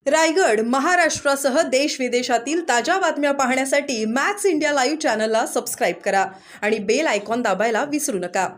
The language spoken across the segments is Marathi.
रायगड, महाराष्ट्रासह देश विदेशातील ताज्या बातम्या पाहण्यासाठी मॅक्स इंडिया लाईव्ह चॅनलला सबस्क्राईब करा आणि बेल आयकॉन दाबायला विसरू नका.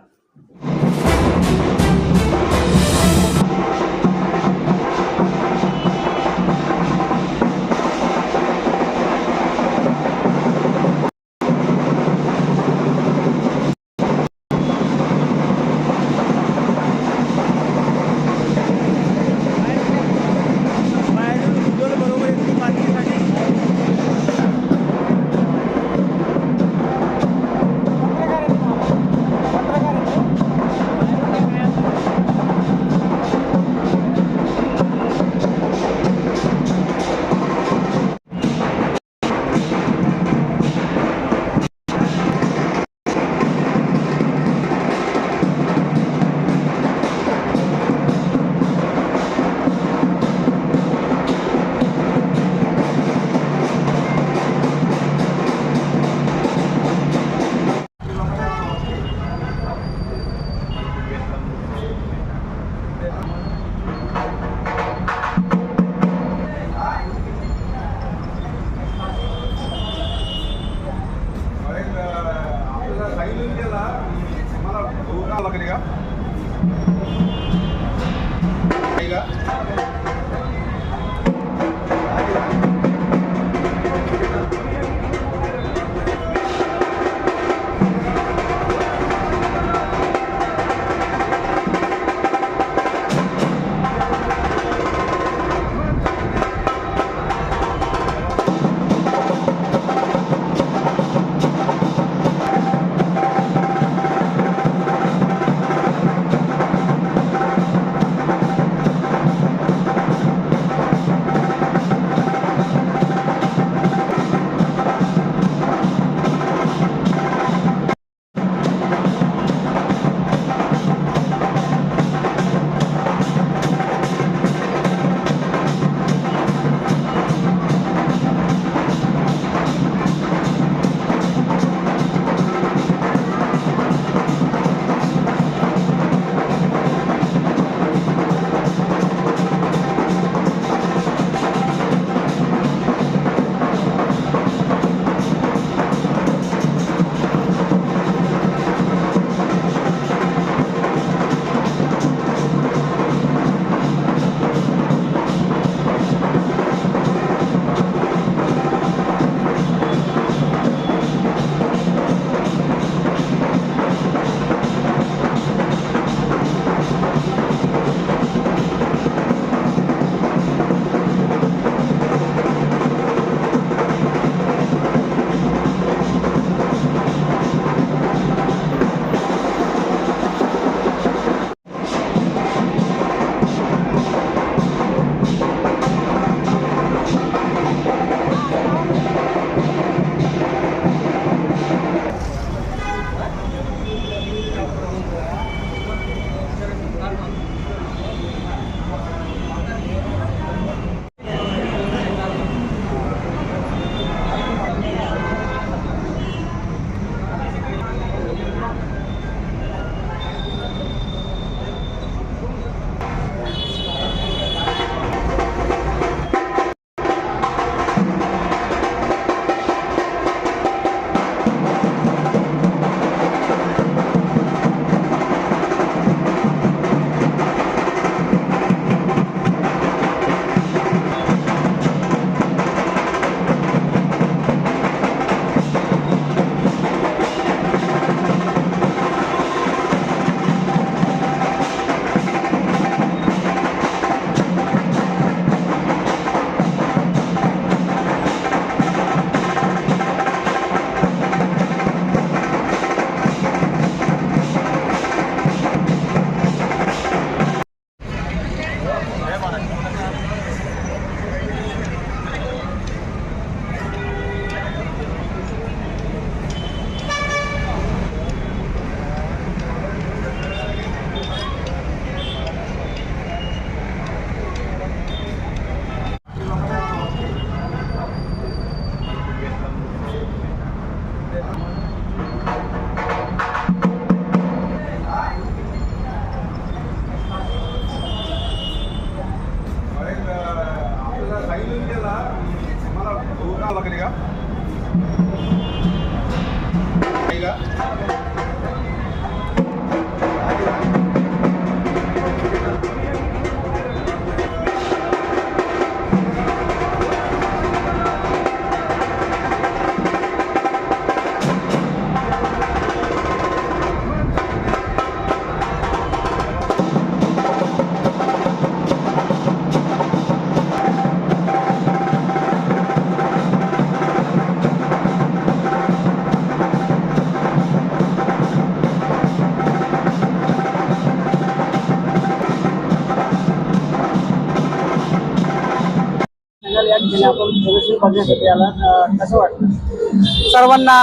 सर्वांना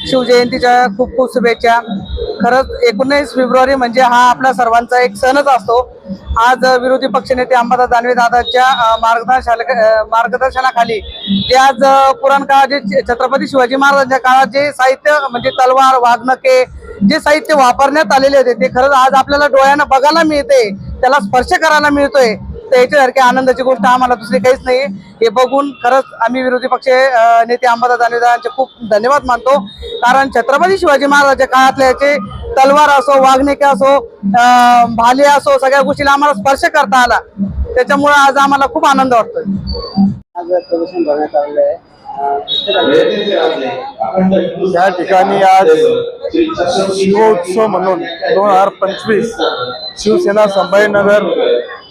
शिवजयंतीच्या खूप खूप शुभेच्छा. खरंच 19 फेब्रुवारी म्हणजे हा आपला सर्वांचा एक सणच असतो. आज विरोधी पक्षनेते अंबादास दानवे दादांच्या मार्गदर्शनाखाली जे आज पुराण काळात जे छत्रपती शिवाजी महाराजांच्या काळात जे साहित्य म्हणजे तलवार वाघनखे जे साहित्य वापरण्यात आलेले होते ते खरंच आज आपल्याला डोळ्यानं बघायला मिळते, त्याला स्पर्श करायला मिळतोय. त्याच्यासारखी आनंदाची गोष्ट आम्हाला दुसरी काहीच नाही. हे बघून खरंच आम्ही विरोधी पक्ष नेते अंबादास दानवे दादांचे खूप धन्यवाद मानतो. कारण छत्रपती शिवाजी महाराजांच्या काळातले याचे तलवार असो वाघनखे असो भाले असो सगळ्या गोष्टीला आम्हाला स्पर्श करता आला. त्याच्यामुळे आज आम्हाला खूप आनंद वाटतोय. आज प्रदर्शन भरण्यात आलेलं आहे. या ठिकाणी आज शिवोत्सव म्हणून 2025 शिवसेना संभाजीनगर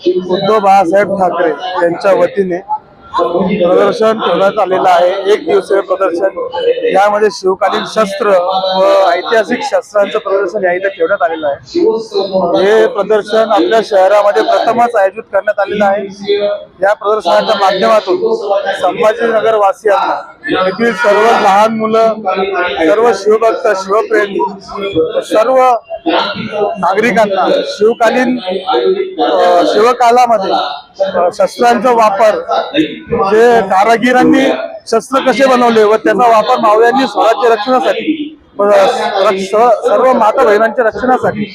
उद्धव बाळासाहेब ठाकरे यांच्या वतीने प्रदर्शन ठेवण्यात आलेलं आहे. एक दिवसीय प्रदर्शन. यामध्ये शिवकालीन शस्त्र व ऐतिहासिक शस्त्रांचं प्रदर्शन या इथे ठेवण्यात आलेलं आहे. हे प्रदर्शन आपल्या शहरामध्ये प्रथमच आयोजित करण्यात आलेलं आहे. या प्रदर्शनाच्या माध्यमातून संभाजीनगर वासियांना येथील सर्व लहान मुलं, सर्व शिवभक्त, शिवप्रेमी, सर्व नागरिकांना शिवकालीन शिवकालामध्ये शस्त्रांचा वापर, जे कारागिरांनी शस्त्र कसे बनवले व त्याचा वापर मावळ्यांनी स्वराज्य रक्षणासाठी, सर्व माता बहिणांच्या रक्षणासाठी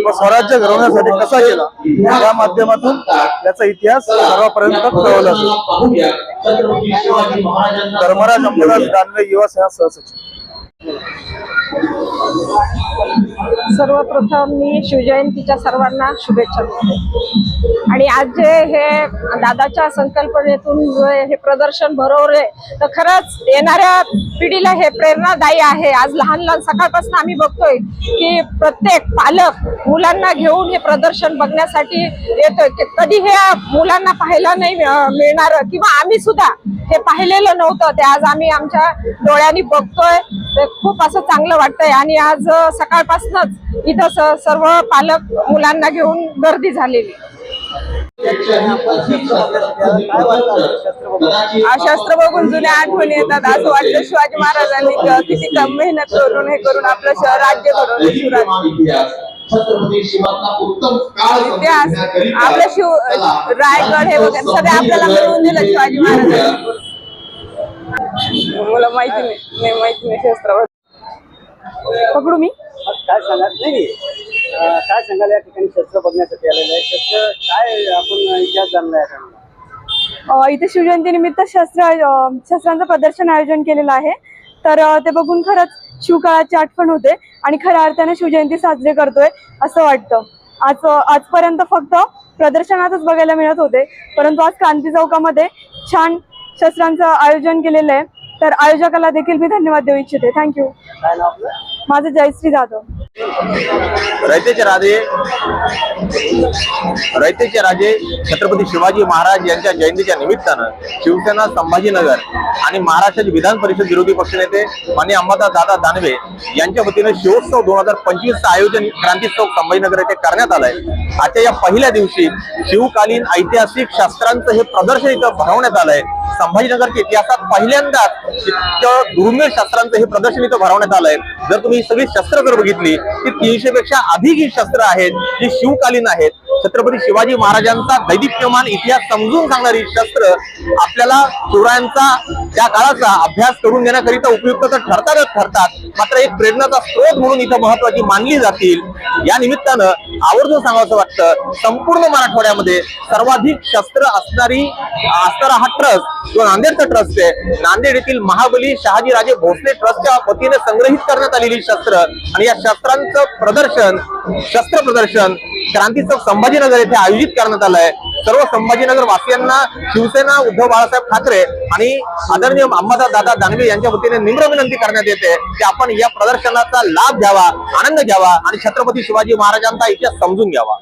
व स्वराज्य घडवण्यासाठी कसा केला या माध्यमातून याचा इतिहास सर्वांपर्यंत कळवला जातो. धर्मराज अंबादास दानवे युवा सेना सहसचिव. सर्वप्रथम मी शिवजयंतीच्या सर्वांना शुभेच्छा देते. आणि आज जे हे दादाच्या संकल्पनेतून हे प्रदर्शन भरवले तर खरंच येणाऱ्या पिढीला हे प्रेरणादायी आहे. आज लहान लहान सकाळपासून आम्ही बघतोय की प्रत्येक पालक मुलांना घेऊन हे प्रदर्शन बघण्यासाठी येतोय. कधी हे मुलांना पाहायला नाही मिळणार किंवा आम्ही सुद्धा हे पाहिलेलं नव्हतं, ते आज आम्ही आमच्या डोळ्यांनी बघतोय. ते खूप असं चांगलं वाटतंय. आणि आज सकाळपासूनच इथं सर्व पालक मुलांना घेऊन गर्दी झालेली. शस्त्र बघून जुन्या आठवणी येतात. असं वाटतं शिवाजी महाराजांनी किती कम मेहनत करून हे करून आपलं राज्य घडवलं. शिवराज इतिहास आपलं रायगड हे वगैरे सगळे आपल्याला मिळवून दिलं शिवाजी महाराजांनी. मला माहिती नाही शस्त्रावर पकडू मी. काय सांगाल? नाही काय सांगाल या ठिकाणी शस्त्र बघण्यासाठी आलेलं आहे? शस्त्र काय आपण इतिहास जाणला आहे? इथे शिवजयंती निमित्त शस्त्रांचं प्रदर्शन आयोजन केलेलं आहे. तर ते बघून खरंच शिवकाळाची आठवण होते आणि खऱ्या अर्थाने शिवजयंती साजरी करतोय असं वाटतं. आजपर्यंत फक्त प्रदर्शनातच बघायला मिळत होते, परंतु आज क्रांती चौकामध्ये छान शस्त्रांचं आयोजन केलेलं आहे. तर आयोजकाला देखील मी धन्यवाद देऊ इच्छिते. थँक्यू. काय नाव आपलं? माझं जयश्री जाधव. रयतेचे राजे छत्रपती शिवाजी महाराज यांच्या जयंतीच्या निमित्तानं शिवसेना संभाजीनगर आणि महाराष्ट्राचे विधान परिषद विरोधी पक्षनेते माननीय अंबादास दादा दानवे यांच्या वतीने शिवोत्सव 2025चं आयोजन क्रांती चौक संभाजीनगर येथे करण्यात आलंय. आजच्या या पहिल्या दिवशी शिवकालीन ऐतिहासिक शस्त्रांचं हे प्रदर्शन इथं भरवण्यात आलंय. संभाजीनगरच्या इतिहासात पहिल्यांदाच इतकं दुर्मिळ शस्त्रांचं हे प्रदर्शन इथं भरवण्यात आलंय. जर तुम्ही सगळी शस्त्र जर बघितली ती 300 पेक्षा अधिक ही शस्त्र आहेत जी शिवकालीन आहेत. छत्रपती शिवाजी महाराजांचा दैदिप्यमान इतिहास समजून सांगणारी शस्त्र आपल्याला शिवरायांचा त्या काळाचा अभ्यास करून घेण्याकरिता उपयुक्त तर ठरतात, मात्र एक प्रेरणाचा स्रोत म्हणून इथं महत्वाची मानली जातील. या निमित्तानं आवर्जून सांगावं वाटतं, संपूर्ण मराठवाड्यामध्ये सर्वाधिक शस्त्र असणारा हा ट्रस्ट जो नांदेडचा ट्रस्ट आहे. नांदेड येथील महाबली शहाजीराजे भोसले ट्रस्टच्या वतीने संग्रहित करण्यात आलेली शस्त्र आणि या शस्त्रांचं शस्त्र प्रदर्शन क्रांती चौक संभाजीनगर येथे आयोजित करण्यात आलं आहे. सर्व संभाजीनगर वासियांना शिवसेना उद्धव बाळासाहेब ठाकरे आणि आदरणीय अंबादास दादा दानवे यांच्या वतीने निम्र विनंती करण्यात येते की आपण या प्रदर्शनाचा लाभ घ्यावा, आनंद घ्यावा आणि छत्रपती शिवाजी महाराजांचा इतिहास समजून घ्यावा.